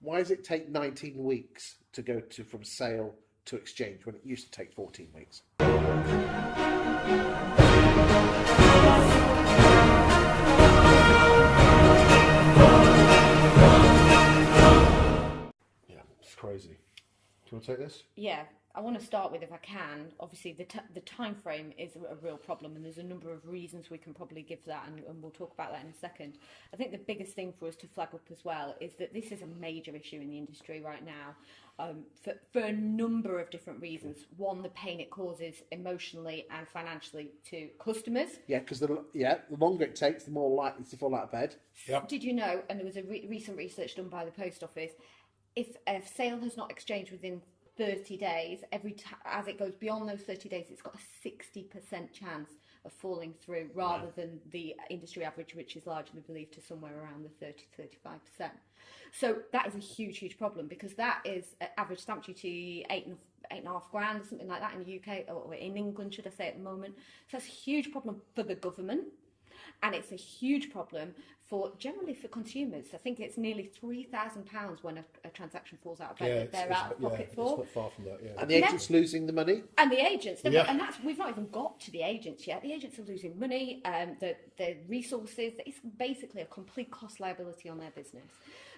Why does it take 19 weeks to go from sale to exchange when it used to take 14 weeks? Yeah, it's crazy. Do you want to take this? Yeah, I want to start with, if I can, obviously the time frame is a real problem, and there's a number of reasons we can probably give that, and we'll talk about that in a second. I think the biggest thing for us to flag up as well is that this is a major issue in the industry right now, for a number of different reasons. One, the pain it causes emotionally and financially to customers. Yeah, because the longer it takes, the more likely to fall out of bed. Yep. Did you know, and there was a recent research done by the Post Office, if a sale has not exchanged within 30 days, as it goes beyond those 30 days, it's got a 60% chance of falling through, rather than the industry average, which is largely believed to somewhere around the 30-35%. So that is a huge problem, because that is average stamp duty, £8.5 grand or something like that in the UK, or in England, should I say, at the moment. So that's a huge problem for the government, and it's a huge problem generally for consumers. I think it's nearly £3,000 when a transaction falls out of bed that they're out of pocket for. It's not far from that, And the agent's losing the money? And the agents, and we've not even got to the agents yet. The agents are losing money, the resources. It's basically a complete cost liability on their business.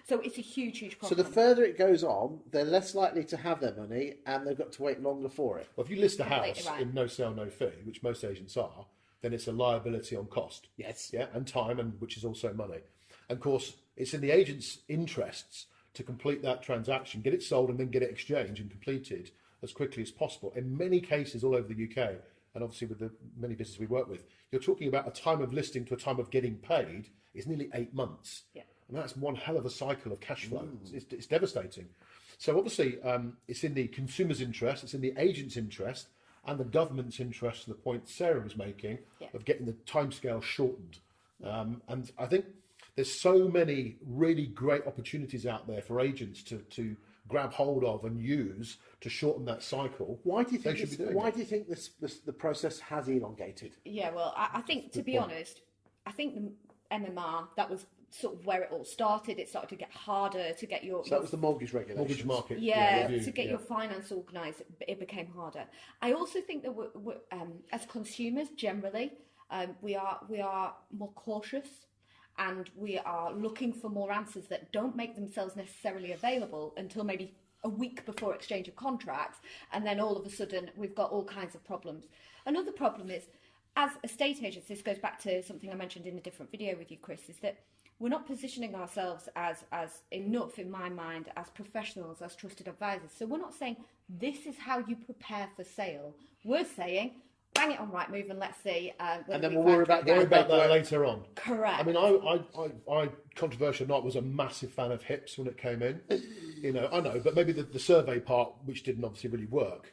So it's a huge problem. So the further it goes on, they're less likely to have their money, and they've got to wait longer for it. Well, if you list a house in no sale, no fee, which most agents are, then it's a liability on cost. Yes. Yeah, and time, and which is also money. And of course, it's in the agent's interests to complete that transaction, get it sold, and then get it exchanged and completed as quickly as possible. In many cases all over the UK, and obviously with the many businesses we work with, you're talking about a time of listing to a time of getting paid is nearly 8 months. Yeah. And that's one hell of a cycle of cash flow. It's devastating. So obviously, it's in the consumer's interest, it's in the agent's interest, and the government's interest, to the point Sarah was making, of getting the timescale shortened. And I think there's so many really great opportunities out there for agents to grab hold of and use to shorten that cycle. Why do you think the process has elongated? Yeah, well, I think, to be honest, I think the MMR, that was sort of where it all started. It started to get harder to get your... So that was the mortgage regulations. Mortgage market. To get your finance organised, it became harder. I also think that we're as consumers generally, we are more cautious, and we are looking for more answers that don't make themselves necessarily available until maybe a week before exchange of contracts, and then all of a sudden we've got all kinds of problems. Another problem is, as estate agents, this goes back to something I mentioned in a different video with you, Chris, is that we're not positioning ourselves as enough, in my mind, as professionals, as trusted advisors. So we're not saying, this is how you prepare for sale. We're saying, bang it on Rightmove and let's see. And then we'll worry about that later on. Correct. I mean, I controversial or not, was a massive fan of HIPS when it came in. I know, but maybe the survey part, which didn't obviously really work.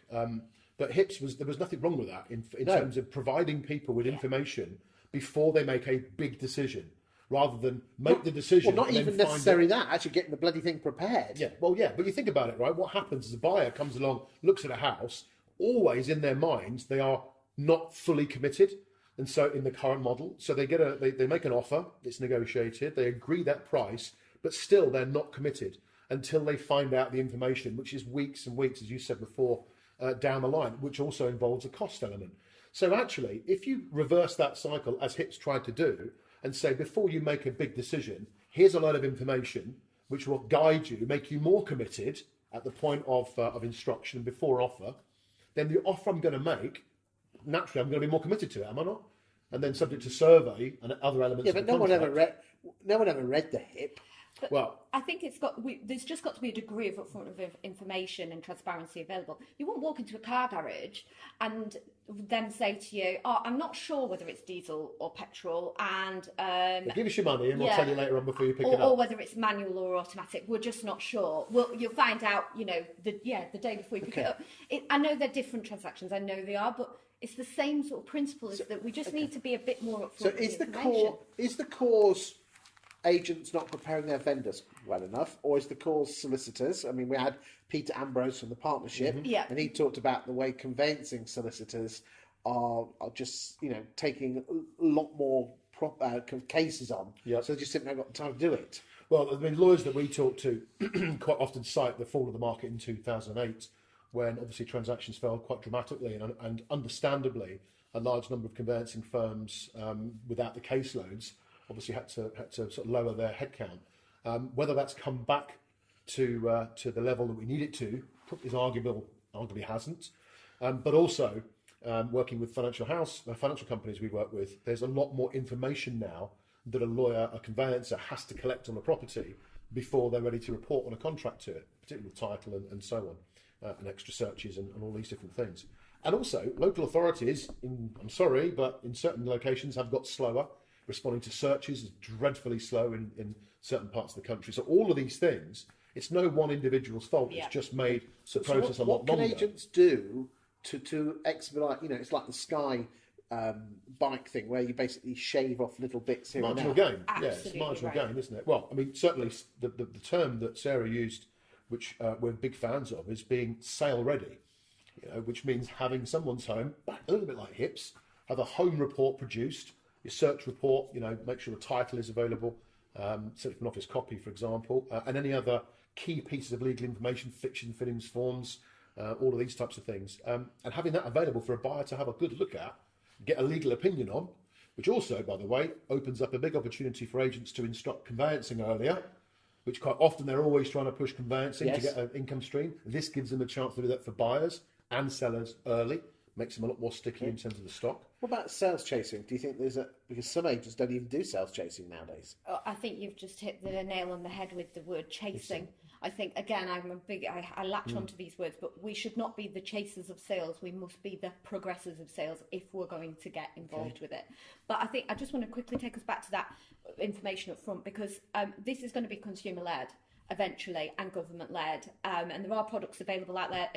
But HIPS there was nothing wrong with that in terms of providing people with information before they make a big decision, rather than make the decision. Well, not even necessarily that, actually getting the bloody thing prepared. Yeah, well, yeah, but you think about it, right? What happens is a buyer comes along, looks at a house, always in their minds, they are not fully committed. And so in the current model, so they make an offer, it's negotiated, they agree that price, but still they're not committed until they find out the information, which is weeks and weeks, as you said before, down the line, which also involves a cost element. So actually, if you reverse that cycle, as HIPS tried to do, and say, before you make a big decision, here's a lot of information which will guide you, make you more committed at the point of instruction before offer, then the offer I'm going to make, naturally I'm going to be more committed to it, am I not? And then subject to survey and other elements. Yeah, but no one ever read the HIP. But well, I think there's just got to be a degree of upfront of information and transparency available. You won't walk into a car garage and then say to you, "Oh, I'm not sure whether it's diesel or petrol," and give us your money and we'll tell you later on before you pick it up. Or whether it's manual or automatic. We're just not sure. Well, you'll find out, the day before you pick it up. I know they're different transactions. I know they are, but it's the same sort of principle. Is that we just need to be a bit more upfront. So is the cause agents not preparing their vendors well enough, or is the cause solicitors? I mean, we had Peter Ambrose from the partnership, and he talked about the way conveyancing solicitors are just taking a lot more cases on, so they just simply haven't got the time to do it. Well, I mean, lawyers that we talk to quite often cite the fall of the market in 2008, when obviously transactions fell quite dramatically, and understandably, a large number of conveyancing firms without the caseloads obviously had to sort of lower their headcount. Whether that's come back to the level that we need it to is arguably hasn't. But also, working with financial companies we work with, there's a lot more information now that a conveyancer has to collect on a property before they're ready to report on a contract to it, particularly with title and so on, and extra searches and all these different things. And also, local authorities, I'm sorry, but in certain locations have got slower. Responding to searches is dreadfully slow in certain parts of the country. So all of these things, it's no one individual's fault. It's just made the process a lot longer. What can agents do to expedite? It's like the Sky bike thing where you basically shave off little bits here marginal and there. gain. Yeah, it's marginal gain, isn't it? Well, I mean, certainly the term that Sarah used, which we're big fans of, is being sale ready. Which means having someone's home, a little bit like HIPS, have a home report produced, your search report, make sure the title is available, set up an office copy, for example, and any other key pieces of legal information, fiction, fittings, forms, all of these types of things. And having that available for a buyer to have a good look at, get a legal opinion on, which also, by the way, opens up a big opportunity for agents to instruct conveyancing earlier, which quite often they're always trying to push conveyancing to get an income stream. This gives them a chance to do that for buyers and sellers early, makes them a lot more sticky in terms of the stock. What about sales chasing? Do you think because some agents don't even do sales chasing nowadays? I think you've just hit the nail on the head with the word chasing. I think, again, I latch onto these words, but we should not be the chasers of sales. We must be the progressors of sales if we're going to get involved with it. But I think I just want to quickly take us back to that information up front, because this is going to be consumer-led eventually and government-led, and there are products available out there.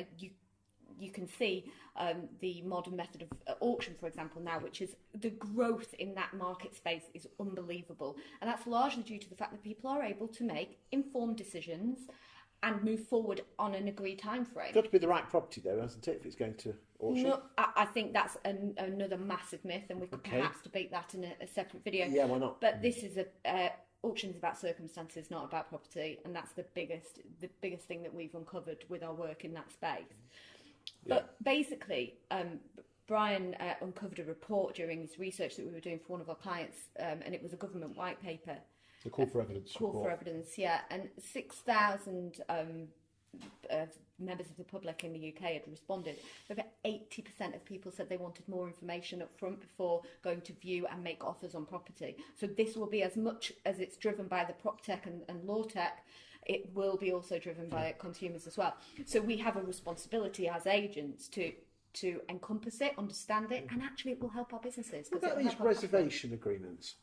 You can see the modern method of auction, for example, now, which is the growth in that market space is unbelievable. And that's largely due to the fact that people are able to make informed decisions and move forward on an agreed time frame. It's got to be the right property, though, hasn't it, if it's going to auction? No, I think that's another massive myth, and we could perhaps debate that in a separate video. Yeah, why not? But this is auction's about circumstances, not about property, and that's the biggest thing that we've uncovered with our work in that space. But basically, Brian uncovered a report during his research that we were doing for one of our clients, and it was a government white paper. The call for evidence. For evidence, yeah. And 6,000 members of the public in the UK had responded. Over 80% of people said they wanted more information up front before going to view and make offers on property. So this will be, as much as it's driven by the prop tech and law tech, it will be also driven by consumers as well. So we have a responsibility as agents to encompass it, understand it, and actually it will help our businesses. What about these reservation agreements?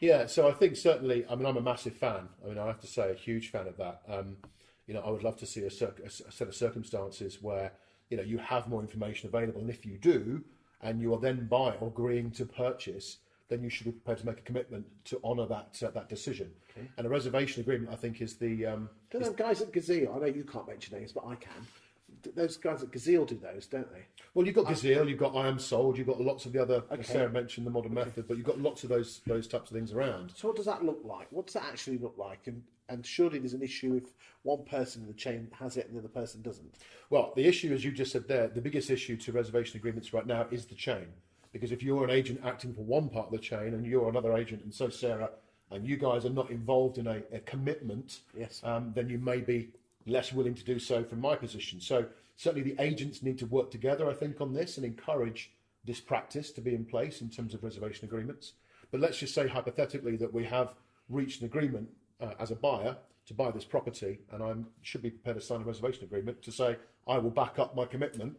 Yeah, so I think certainly, I'm a massive fan. I have to say, a huge fan of that. I would love to see a set of circumstances where, you have more information available, and if you do, and you are then buying or agreeing to purchase, then you should be prepared to make a commitment to honour that decision. Okay. And a reservation agreement, I think, is the... Those guys at Gazelle, I know you can't mention names, but I can. Those guys at Gazelle do those, don't they? Well, you've got Gazelle, you've got I Am Sold, you've got lots of the other, Sarah mentioned the modern method, but you've got lots of those types of things around. So what does that look like? What does that actually look like? And surely there's an issue if one person in the chain has it and the other person doesn't. Well, the issue, as you just said there, the biggest issue to reservation agreements right now is the chain. Because if you're an agent acting for one part of the chain and you're another agent, and so Sarah, and you guys are not involved in a commitment, then you may be less willing to do so from my position. So certainly the agents need to work together, I think, on this and encourage this practice to be in place in terms of reservation agreements. But let's just say hypothetically that we have reached an agreement as a buyer to buy this property, and I should be prepared to sign a reservation agreement to say I will back up my commitment.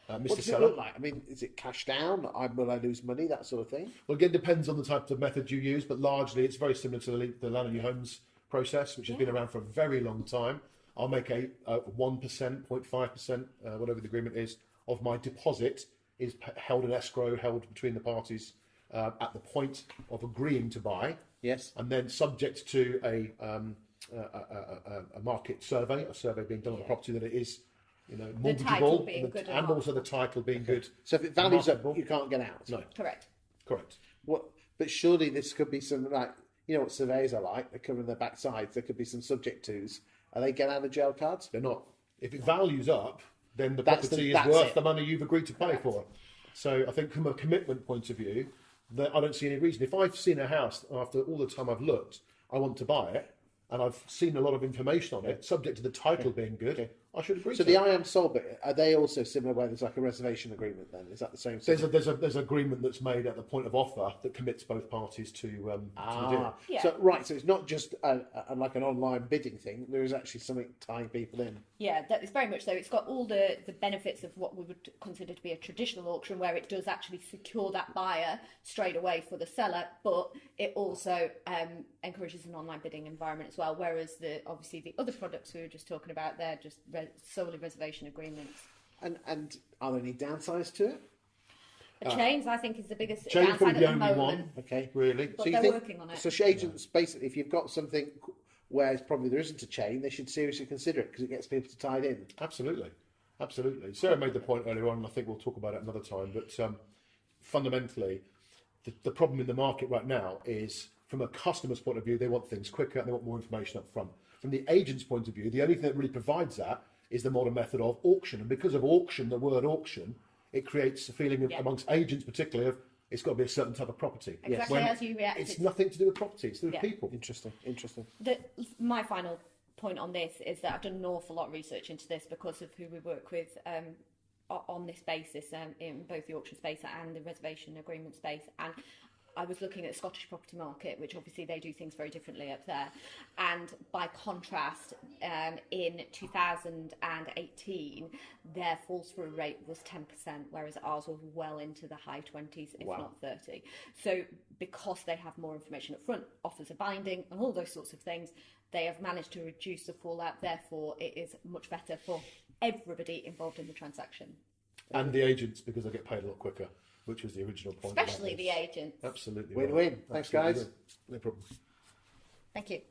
Mr. What does it look like? I mean, is it cash down? Will I lose money? That sort of thing? Well, again, depends on the type of method you use, but largely it's very similar to the Land on Your Homes process, which has been around for a very long time. I'll make a 1%, 0.5%, whatever the agreement is, of my deposit is held in escrow, held between the parties at the point of agreeing to buy. Yes. And then subject to a market survey, a survey being done on the property that it is mortgageable, and also the title being good. So if it values up, you can't get out. No. Correct. Correct. What? But surely this could be some you know what surveyors are like, they're covering their backsides, there could be some subject tos. Are they get out of jail cards? They're not. If it values up, then the property is worth the money you've agreed to pay for. So I think from a commitment point of view, that I don't see any reason. If I've seen a house after all the time I've looked, I want to buy it, and I've seen a lot of information on it, subject to the title being good, I should agree. So the I am sold bit, are they also similar where there's like a reservation agreement then? Is that the same? There's an agreement that's made at the point of offer that commits both parties to the deal. Yeah. So so it's not just like an online bidding thing. There is actually something tying people in. Yeah, that is very much so. It's got all the benefits of what we would consider to be a traditional auction, where it does actually secure that buyer straight away for the seller, but it also encourages an online bidding environment as well. Whereas obviously the other products we were just talking about, they're just solely reservation agreements. And are there any downsides to it? The chains, I think, is the biggest Chains downside probably at the the only moment. one. Okay, really. But they're working on it. So agents, basically, if you've got something where probably there isn't a chain, they should seriously consider it because it gets people to tie it in. Absolutely. Sarah made the point earlier on, and I think we'll talk about it another time, but fundamentally, the problem in the market right now is, from a customer's point of view, they want things quicker and they want more information up front. From the agent's point of view, the only thing that really provides that is the modern method of auction. And because of auction, the word auction, it creates a feeling of, amongst agents particularly, of it's got to be a certain type of property. Exactly as you reacted. It's nothing to do with property, it's to do with people. Interesting. My final point on this is that I've done an awful lot of research into this because of who we work with on this basis in both the auction space and the reservation agreement space. And I was looking at the Scottish property market, which obviously they do things very differently up there. And by contrast, in 2018, their falls through rate was 10%, whereas ours was well into the high 20s, if not 30. So because they have more information up front, offers are binding, and all those sorts of things, they have managed to reduce the fallout. Therefore, it is much better for everybody involved in the transaction. And the agents, because they get paid a lot quicker, which was the original point. Especially the agents. Absolutely. Win-win. Thanks, guys. No problem. Thank you.